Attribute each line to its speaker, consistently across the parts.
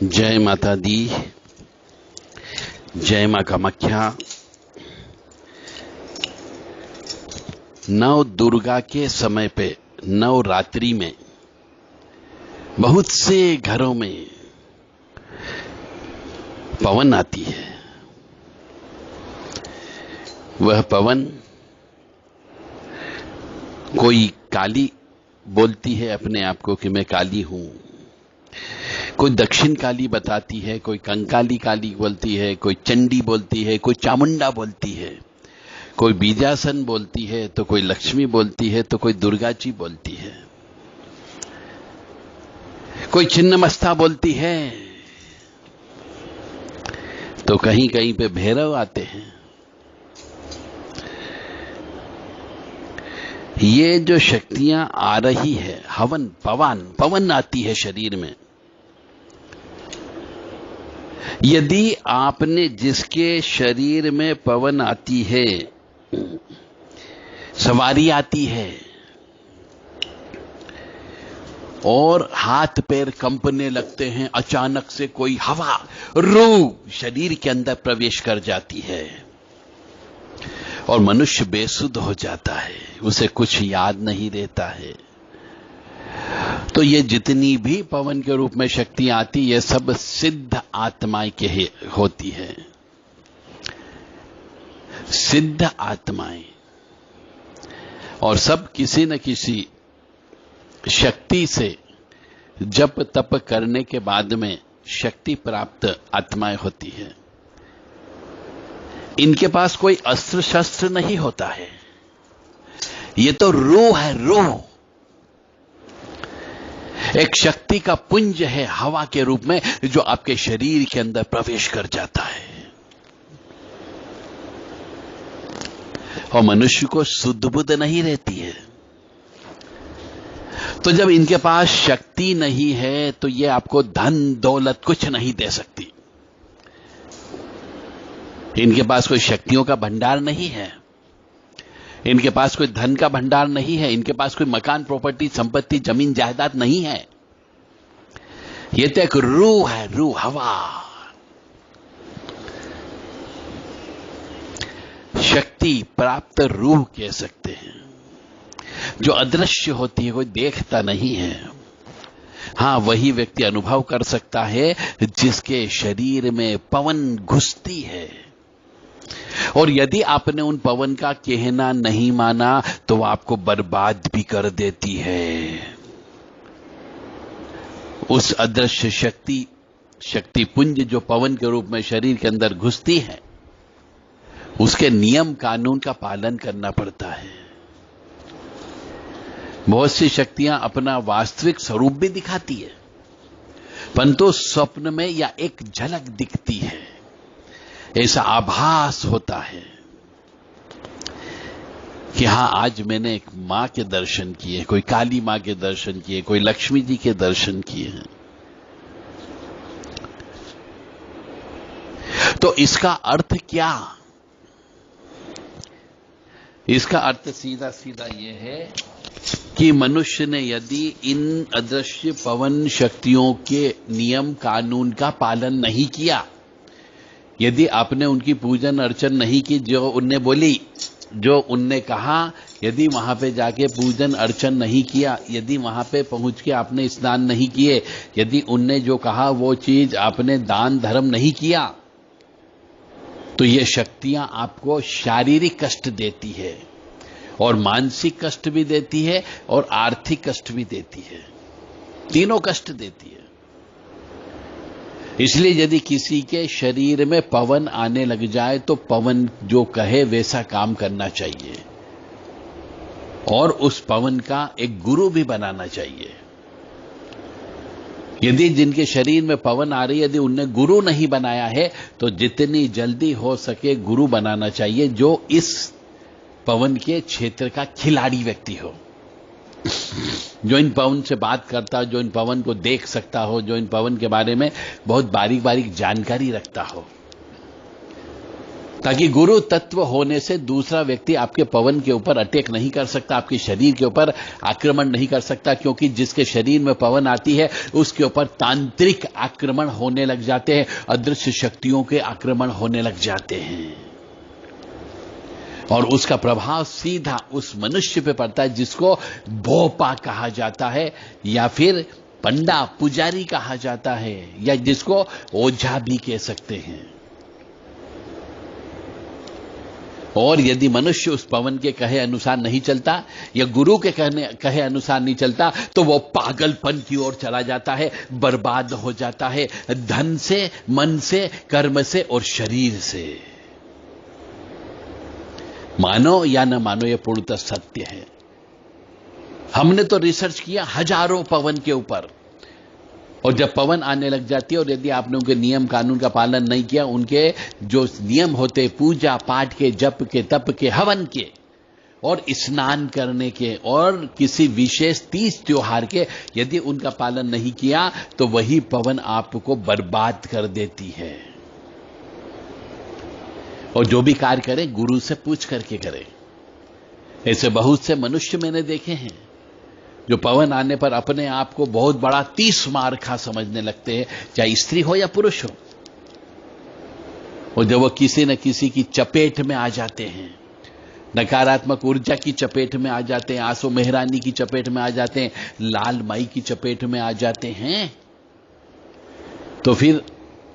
Speaker 1: जय माता दी, जय मां कामाख्या। नव दुर्गा के समय पे नवरात्रि में बहुत से घरों में पवन आती है। वह पवन कोई काली बोलती है अपने आप को कि मैं काली हूं, कोई दक्षिण काली बताती है, कोई कंकाली काली बोलती है, कोई चंडी बोलती है, कोई चामुंडा बोलती है, कोई बीजासन बोलती है, तो कोई लक्ष्मी बोलती है, तो कोई दुर्गा जी बोलती है, कोई छिन्नमस्ता बोलती है, तो कहीं कहीं पे भैरव आते हैं। ये जो शक्तियां आ रही है, हवन पवन आती है शरीर में। यदि आपने जिसके शरीर में पवन आती है, सवारी आती है और हाथ पैर कंपने लगते हैं, अचानक से कोई हवा रूह शरीर के अंदर प्रवेश कर जाती है और मनुष्य बेसुध हो जाता है, उसे कुछ याद नहीं रहता है, तो ये जितनी भी पवन के रूप में शक्ति आती, ये सब सिद्ध आत्माएं के होती है। सिद्ध आत्माएं, और सब किसी न किसी शक्ति से जप तप करने के बाद में शक्ति प्राप्त आत्माएं होती है। इनके पास कोई अस्त्र शस्त्र नहीं होता है, ये तो रूह है, रूह एक शक्ति का पुंज है हवा के रूप में, जो आपके शरीर के अंदर प्रवेश कर जाता है और मनुष्य को शुद्ध बुद्ध नहीं रहती है। तो जब इनके पास शक्ति नहीं है तो ये आपको धन दौलत कुछ नहीं दे सकती। इनके पास कोई शक्तियों का भंडार नहीं है, इनके पास कोई धन का भंडार नहीं है, इनके पास कोई मकान प्रॉपर्टी संपत्ति जमीन जायदाद नहीं है। ये तो एक रूह है, रूह हवा, शक्ति प्राप्त रूह कह सकते हैं, जो अदृश्य होती है, कोई देखता नहीं है। हां, वही व्यक्ति अनुभव कर सकता है जिसके शरीर में पवन घुसती है। और यदि आपने उन पवन का कहना नहीं माना तो वो आपको बर्बाद भी कर देती है। उस अदृश्य शक्ति पुंज जो पवन के रूप में शरीर के अंदर घुसती है, उसके नियम कानून का पालन करना पड़ता है। बहुत सी शक्तियां अपना वास्तविक स्वरूप भी दिखाती है, परंतु स्वप्न में या एक झलक दिखती है, ऐसा आभास होता है कि हां, आज मैंने एक मां के दर्शन किए, कोई काली मां के दर्शन किए, कोई लक्ष्मी जी के दर्शन किए हैं। तो इसका अर्थ क्या? इसका अर्थ सीधा सीधा यह है कि मनुष्य ने यदि इन अदृश्य पवन शक्तियों के नियम कानून का पालन नहीं किया, यदि आपने उनकी पूजन अर्चन नहीं की, जो उनने बोली, जो उनने कहा, यदि वहां पे जाके पूजन अर्चन नहीं किया, यदि वहां पे पहुंच के आपने स्नान नहीं किए, यदि उनने जो कहा वो चीज आपने दान धर्म नहीं किया, तो ये शक्तियां आपको शारीरिक कष्ट देती है और मानसिक कष्ट भी देती है और आर्थिक कष्ट भी देती है, तीनों कष्ट देती है। इसलिए यदि किसी के शरीर में पवन आने लग जाए तो पवन जो कहे वैसा काम करना चाहिए और उस पवन का एक गुरु भी बनाना चाहिए। यदि जिनके शरीर में पवन आ रही है, यदि उनने गुरु नहीं बनाया है, तो जितनी जल्दी हो सके गुरु बनाना चाहिए, जो इस पवन के क्षेत्र का खिलाड़ी व्यक्ति हो, जो इन पवन से बात करता हो, जो इन पवन को देख सकता हो, जो इन पवन के बारे में बहुत बारीक बारीक जानकारी रखता हो। ताकि गुरु तत्व होने से दूसरा व्यक्ति आपके पवन के ऊपर अटैक नहीं कर सकता, आपके शरीर के ऊपर आक्रमण नहीं कर सकता, क्योंकि जिसके शरीर में पवन आती है उसके ऊपर तांत्रिक आक्रमण होने लग जाते हैं, अदृश्य शक्तियों के आक्रमण होने लग जाते हैं, और उसका प्रभाव सीधा उस मनुष्य पे पड़ता है जिसको भोपा कहा जाता है, या फिर पंडा पुजारी कहा जाता है, या जिसको ओझा भी कह सकते हैं। और यदि मनुष्य उस पवन के कहे अनुसार नहीं चलता या गुरु के कहे अनुसार नहीं चलता तो वो पागलपन की ओर चला जाता है, बर्बाद हो जाता है, धन से, मन से, कर्म से और शरीर से। मानो या न मानो, ये पूर्णतः सत्य है। हमने तो रिसर्च किया हजारों पवन के ऊपर, और जब पवन आने लग जाती है और यदि आपने उनके नियम कानून का पालन नहीं किया, उनके जो नियम होते पूजा पाठ के, जप के, तप के, हवन के और स्नान करने के और किसी विशेष तीज त्योहार के, यदि उनका पालन नहीं किया तो वही पवन आपको बर्बाद कर देती है। और जो भी कार्य करें गुरु से पूछ करके करें। ऐसे बहुत से मनुष्य मैंने देखे हैं जो पवन आने पर अपने आप को बहुत बड़ा 30 मार्खा समझने लगते हैं, चाहे स्त्री हो या पुरुष हो। और जब वो किसी न किसी की चपेट में आ जाते हैं, नकारात्मक ऊर्जा की चपेट में आ जाते हैं, आंसू मेहरानी की चपेट में आ जाते हैं, लाल माई की चपेट में आ जाते हैं, तो फिर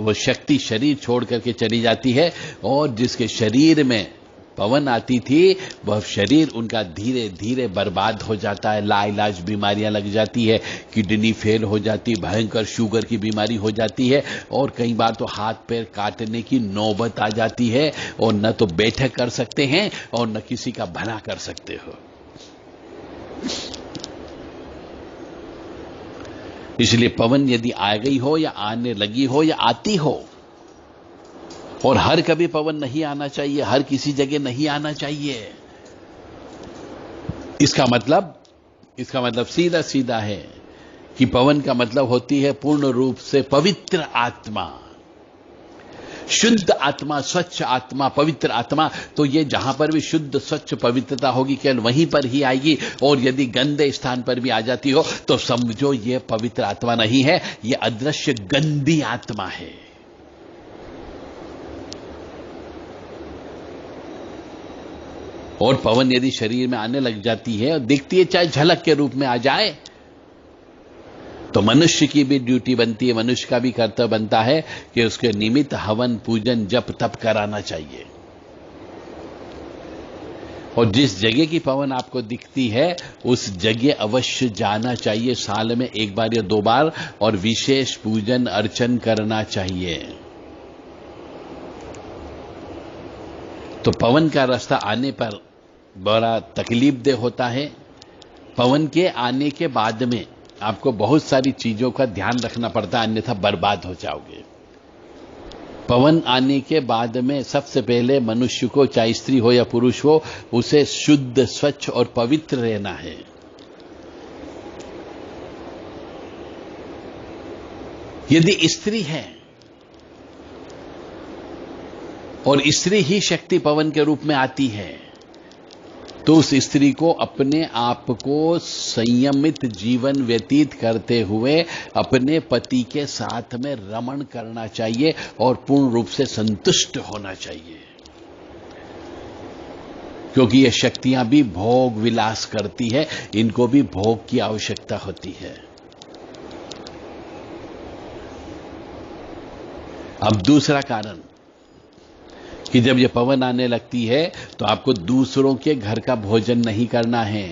Speaker 1: वो शक्ति शरीर छोड़ करके चली जाती है, और जिसके शरीर में पवन आती थी वह शरीर उनका धीरे धीरे बर्बाद हो जाता है, लाइलाज बीमारियां लग जाती है, किडनी फेल हो जाती, भयंकर शुगर की बीमारी हो जाती है, और कई बार तो हाथ पैर काटने की नौबत आ जाती है, और न तो बैठक कर सकते हैं और न किसी का भला कर सकते हो। इसलिए पवन यदि आ गई हो या आने लगी हो या आती हो, और हर कभी पवन नहीं आना चाहिए, हर किसी जगह नहीं आना चाहिए। इसका मतलब सीधा सीधा है कि पवन का मतलब होती है पूर्ण रूप से पवित्र आत्मा, शुद्ध आत्मा, स्वच्छ आत्मा, पवित्र आत्मा। तो ये जहां पर भी शुद्ध स्वच्छ पवित्रता होगी केवल वहीं पर ही आएगी, और यदि गंदे स्थान पर भी आ जाती हो तो समझो ये पवित्र आत्मा नहीं है, ये अदृश्य गंदी आत्मा है। और पवन यदि शरीर में आने लग जाती है और दिखती है, चाहे झलक के रूप में आ जाए, तो मनुष्य की भी ड्यूटी बनती है, मनुष्य का भी कर्तव्य बनता है कि उसके निमित्त हवन पूजन जप तप कराना चाहिए। और जिस जगह की पवन आपको दिखती है उस जगह अवश्य जाना चाहिए, साल में एक बार या 2 बार, और विशेष पूजन अर्चन करना चाहिए। तो पवन का रास्ता आने पर बड़ा तकलीफदेह होता है। पवन के आने के बाद में आपको बहुत सारी चीजों का ध्यान रखना पड़ता है, अन्यथा बर्बाद हो जाओगे। पवन आने के बाद में सबसे पहले मनुष्य को, चाहे स्त्री हो या पुरुष हो, उसे शुद्ध स्वच्छ और पवित्र रहना है। यदि स्त्री है और स्त्री ही शक्ति पवन के रूप में आती है, तो उस स्त्री को अपने आप को संयमित जीवन व्यतीत करते हुए अपने पति के साथ में रमण करना चाहिए और पूर्ण रूप से संतुष्ट होना चाहिए, क्योंकि ये शक्तियां भी भोग विलास करती है, इनको भी भोग की आवश्यकता होती है। अब दूसरा कारण कि जब ये पवन आने लगती है तो आपको दूसरों के घर का भोजन नहीं करना है।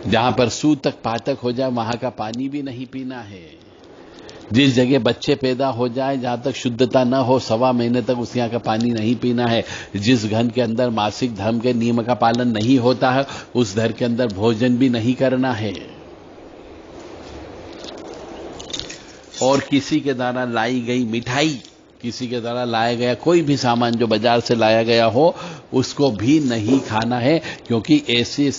Speaker 1: जहां पर सूतक पातक हो जाए वहां का पानी भी नहीं पीना है। जिस जगह बच्चे पैदा हो जाए, जहां तक शुद्धता न हो, 1.25 महीने तक उस यहाँ का पानी नहीं पीना है। जिस घर के अंदर मासिक धर्म के नियम का पालन नहीं होता है उस घर के अंदर भोजन भी नहीं करना है। और किसी के द्वारा लाई गई मिठाई, किसी के द्वारा लाया गया कोई भी सामान जो बाजार से लाया गया हो उसको भी नहीं खाना है, क्योंकि ऐसे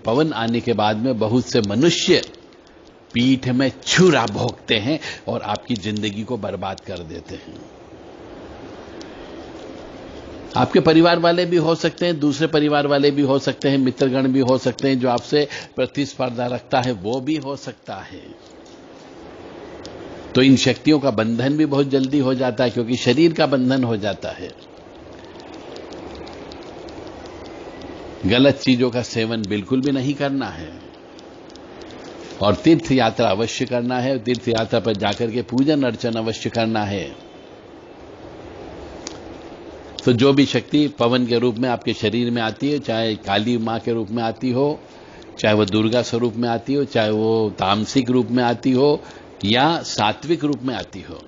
Speaker 1: पवन आने के बाद में बहुत से मनुष्य पीठ में छुरा भोंकते हैं और आपकी जिंदगी को बर्बाद कर देते हैं। आपके परिवार वाले भी हो सकते हैं, दूसरे परिवार वाले भी हो सकते हैं, मित्रगण भी हो सकते हैं, जो आपसे प्रतिस्पर्धा रखता है वो भी हो सकता है। तो इन शक्तियों का बंधन भी बहुत जल्दी हो जाता है, क्योंकि शरीर का बंधन हो जाता है। गलत चीजों का सेवन बिल्कुल भी नहीं करना है, और तीर्थ यात्रा अवश्य करना है। तीर्थ यात्रा पर जाकर के पूजन अर्चन अवश्य करना है। तो जो भी शक्ति पवन के रूप में आपके शरीर में आती है, चाहे काली मां के रूप में आती हो, चाहे वो दुर्गा स्वरूप में आती हो, चाहे वो तामसिक रूप में आती हो या सात्विक रूप में आती हो,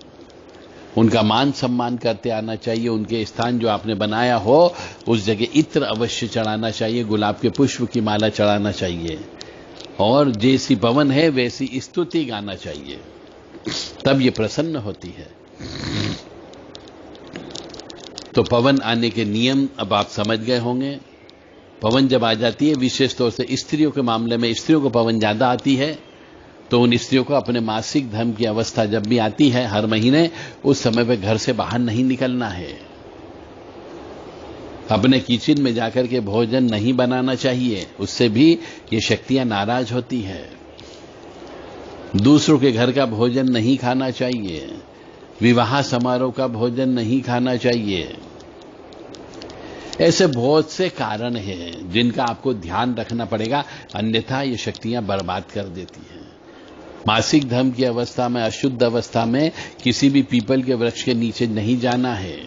Speaker 1: उनका मान सम्मान करते आना चाहिए। उनके स्थान जो आपने बनाया हो उस जगह इत्र अवश्य चढ़ाना चाहिए, गुलाब के पुष्प की माला चढ़ाना चाहिए, और जैसी पवन है वैसी स्तुति गाना चाहिए, तब ये प्रसन्न होती है। तो पवन आने के नियम अब आप समझ गए होंगे। पवन जब आ जाती है, विशेष तौर से स्त्रियों के मामले में, स्त्रियों को पवन ज्यादा आती है, तो उन स्त्रियों को अपने मासिक धर्म की अवस्था जब भी आती है हर महीने, उस समय पे घर से बाहर नहीं निकलना है। अपने किचन में जाकर के भोजन नहीं बनाना चाहिए, उससे भी ये शक्तियां नाराज होती है। दूसरों के घर का भोजन नहीं खाना चाहिए, विवाह समारोह का भोजन नहीं खाना चाहिए। ऐसे बहुत से कारण हैं जिनका आपको ध्यान रखना पड़ेगा, अन्यथा ये शक्तियां बर्बाद कर देती हैं। मासिक धर्म की अवस्था में, अशुद्ध अवस्था में किसी भी पीपल के वृक्ष के नीचे नहीं जाना है।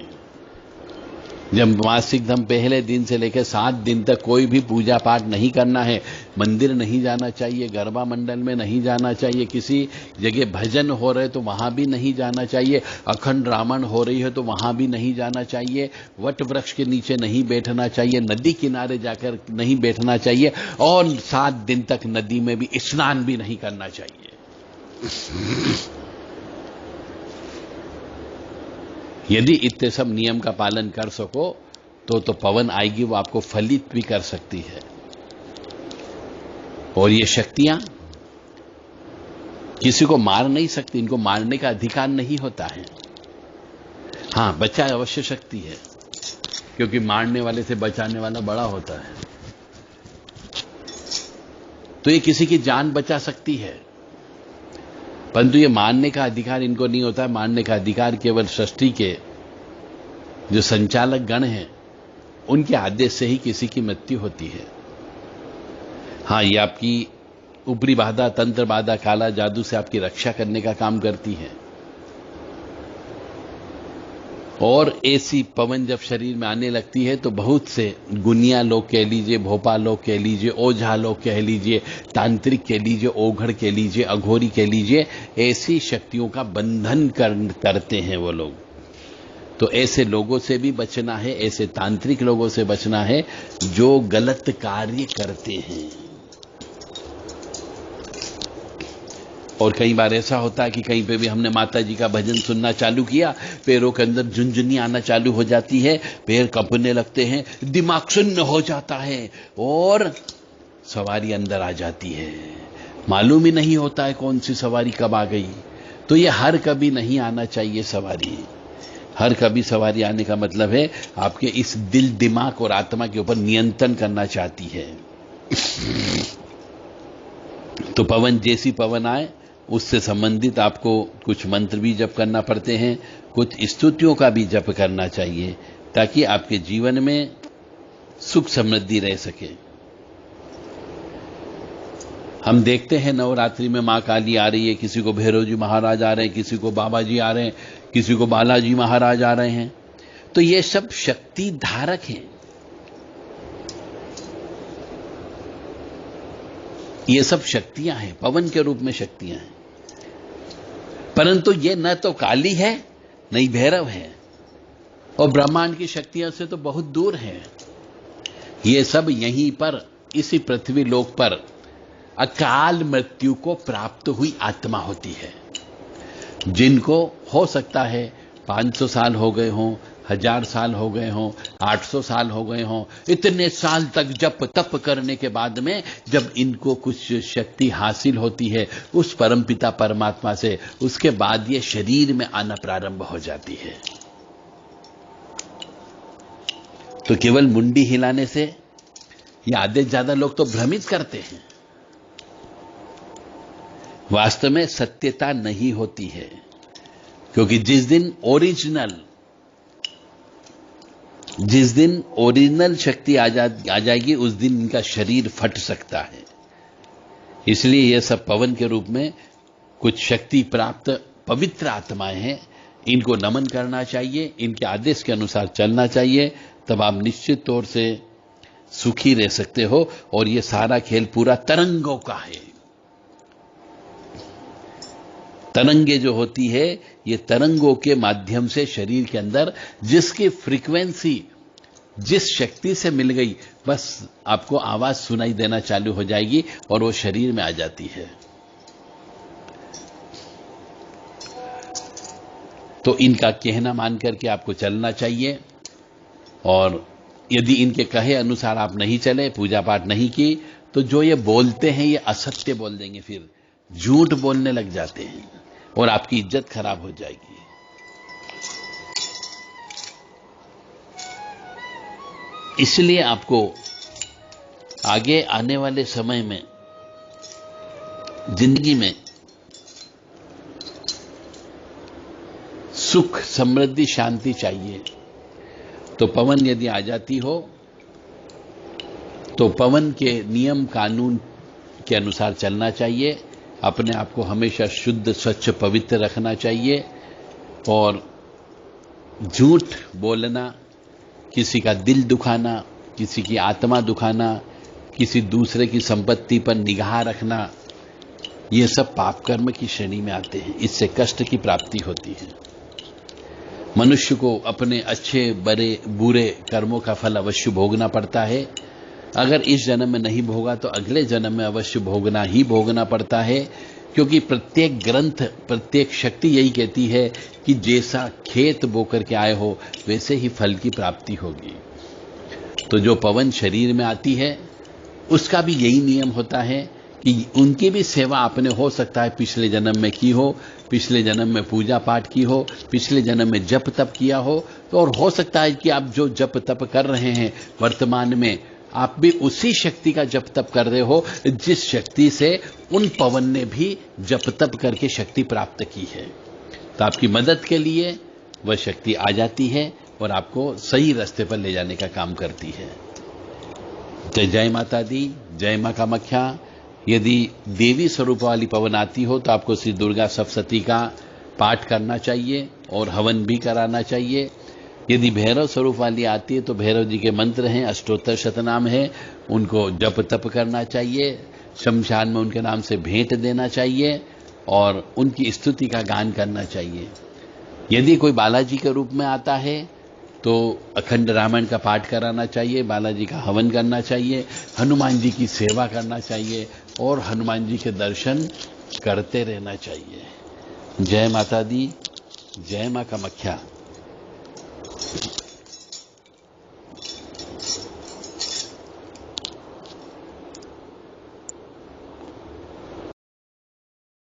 Speaker 1: जब मासिक धर्म पहले दिन से लेकर 7 दिन तक कोई भी पूजा पाठ नहीं करना है, मंदिर नहीं जाना चाहिए, गरबा मंडल में नहीं जाना चाहिए, किसी जगह भजन हो रहे तो वहां भी नहीं जाना चाहिए, अखंड रामायण हो रही है तो वहां भी नहीं जाना चाहिए, वट वृक्ष के नीचे नहीं बैठना चाहिए, नदी किनारे जाकर नहीं बैठना चाहिए, और 7 दिन तक नदी में भी स्नान भी नहीं करना चाहिए। यदि इतने सब नियम का पालन कर सको तो पवन आएगी, वो आपको फलित भी कर सकती है। और ये शक्तियां किसी को मार नहीं सकती, इनको मारने का अधिकार नहीं होता है। हां, बचा अवश्य शक्ति है, क्योंकि मारने वाले से बचाने वाला बड़ा होता है। तो ये किसी की जान बचा सकती है, परंतु ये मारने का अधिकार इनको नहीं होता है। मारने का अधिकार केवल सृष्टि के जो संचालक गण हैं, उनके आदेश से ही किसी की मृत्यु होती है। हां, ये आपकी ऊपरी बाधा, तंत्र बाधा, काला जादू से आपकी रक्षा करने का काम करती है। और ऐसी पवन जब शरीर में आने लगती है तो बहुत से गुनिया लोग कह लीजिए, भोपा लोग कह लीजिए, ओझा लोग कह लीजिए, तांत्रिक कह लीजिए, ओघड़ कह लीजिए, अघोरी कह लीजिए, ऐसी शक्तियों का बंधन करते हैं वो लोग। तो ऐसे लोगों से भी बचना है, ऐसे तांत्रिक लोगों से बचना है जो गलत कार्य करते हैं। और कई बार ऐसा होता है कि कहीं पे भी हमने माता जी का भजन सुनना चालू किया, पैरों के अंदर झुनझुनी आना चालू हो जाती है, पैर कंपने लगते हैं, दिमाग शून्य हो जाता है और सवारी अंदर आ जाती है। मालूम ही नहीं होता है कौन सी सवारी कब आ गई। तो ये हर कभी नहीं आना चाहिए सवारी। हर कभी सवारी आने का मतलब है आपके इस दिल, दिमाग और आत्मा के ऊपर नियंत्रण करना चाहती है। तो पवन जैसी पवन आए, उससे संबंधित आपको कुछ मंत्र भी जप करना पड़ते हैं, कुछ स्तुतियों का भी जप करना चाहिए, ताकि आपके जीवन में सुख समृद्धि रह सके। हम देखते हैं नवरात्रि में मां काली आ रही है, किसी को भैरव जी महाराज आ रहे हैं, किसी को बाबा जी आ रहे हैं, किसी को बालाजी महाराज आ रहे हैं। तो ये सब शक्ति धारक हैं। ये सब शक्तियां हैं, पवन के रूप में शक्तियां हैं। परंतु ये न तो काली है न ही भैरव है, और ब्रह्मांड की शक्तियों से तो बहुत दूर है। ये सब यहीं पर, इसी पृथ्वी लोक पर अकाल मृत्यु को प्राप्त हुई आत्मा होती है, जिनको हो सकता है 500 साल हो गए हों, 1000 साल हो गए हों, 800 साल हो गए हों। इतने साल तक जप तप करने के बाद में जब इनको कुछ शक्ति हासिल होती है उस परमपिता परमात्मा से, उसके बाद ये शरीर में आना प्रारंभ हो जाती है। तो केवल मुंडी हिलाने से या आधे ज्यादा लोग तो भ्रमित करते हैं। वास्तव में सत्यता नहीं होती है, क्योंकि जिस दिन ओरिजिनल शक्ति आ जाएगी उस दिन इनका शरीर फट सकता है। इसलिए यह सब पवन के रूप में कुछ शक्ति प्राप्त पवित्र आत्माएं हैं, इनको नमन करना चाहिए, इनके आदेश के अनुसार चलना चाहिए, तब आप निश्चित तौर से सुखी रह सकते हो। और यह सारा खेल पूरा तरंगों का है। तरंगे जो होती है, ये तरंगों के माध्यम से शरीर के अंदर जिसकी फ्रीक्वेंसी जिस शक्ति से मिल गई, बस आपको आवाज सुनाई देना चालू हो जाएगी और वो शरीर में आ जाती है। तो इनका कहना मान करके आपको चलना चाहिए, और यदि इनके कहे अनुसार आप नहीं चले, पूजा पाठ नहीं की, तो जो ये बोलते हैं ये असत्य बोल देंगे, फिर झूठ बोलने लग जाते हैं और आपकी इज्जत खराब हो जाएगी। इसलिए आपको आगे आने वाले समय में जिंदगी में सुख, समृद्धि, शांति चाहिए। तो पवन यदि आ जाती हो तो पवन के नियम कानून के अनुसार चलना चाहिए। अपने आप को हमेशा शुद्ध, स्वच्छ, पवित्र रखना चाहिए, और झूठ बोलना, किसी का दिल दुखाना, किसी की आत्मा दुखाना, किसी दूसरे की संपत्ति पर निगाह रखना, ये सब पाप कर्म की श्रेणी में आते हैं। इससे कष्ट की प्राप्ति होती है। मनुष्य को अपने अच्छे बुरे कर्मों का फल अवश्य भोगना पड़ता है। अगर इस जन्म में नहीं भोगा तो अगले जन्म में अवश्य भोगना पड़ता है, क्योंकि प्रत्येक ग्रंथ, प्रत्येक शक्ति यही कहती है कि जैसा खेत बो करके आए हो वैसे ही फल की प्राप्ति होगी। तो जो पवन शरीर में आती है उसका भी यही नियम होता है कि उनकी भी सेवा आपने हो सकता है पिछले जन्म में की हो, पिछले जन्म में पूजा पाठ की हो, पिछले जन्म में जप तप किया हो, तो और हो सकता है कि आप जो जप तप कर रहे हैं वर्तमान में आप भी उसी शक्ति का जप तप कर रहे हो जिस शक्ति से उन पवन ने भी जप तप करके शक्ति प्राप्त की है। तो आपकी मदद के लिए वह शक्ति आ जाती है और आपको सही रास्ते पर ले जाने का काम करती है। जय जय माता दी, जय मां कामाख्या। यदि देवी स्वरूप वाली पवन आती हो तो आपको श्री दुर्गा सप्तशती का पाठ करना चाहिए और हवन भी कराना चाहिए। यदि भैरव स्वरूप वाली आती है तो भैरव जी के मंत्र हैं, अष्टोत्तर शतनाम है, उनको जप तप करना चाहिए, शमशान में उनके नाम से भेंट देना चाहिए और उनकी स्तुति का गान करना चाहिए। यदि कोई बालाजी के रूप में आता है तो अखंड रामायण का पाठ कराना चाहिए, बालाजी का हवन करना चाहिए, हनुमान जी की सेवा करना चाहिए और हनुमान जी के दर्शन करते रहना चाहिए। जय माता दी, जय मां कामाख्या।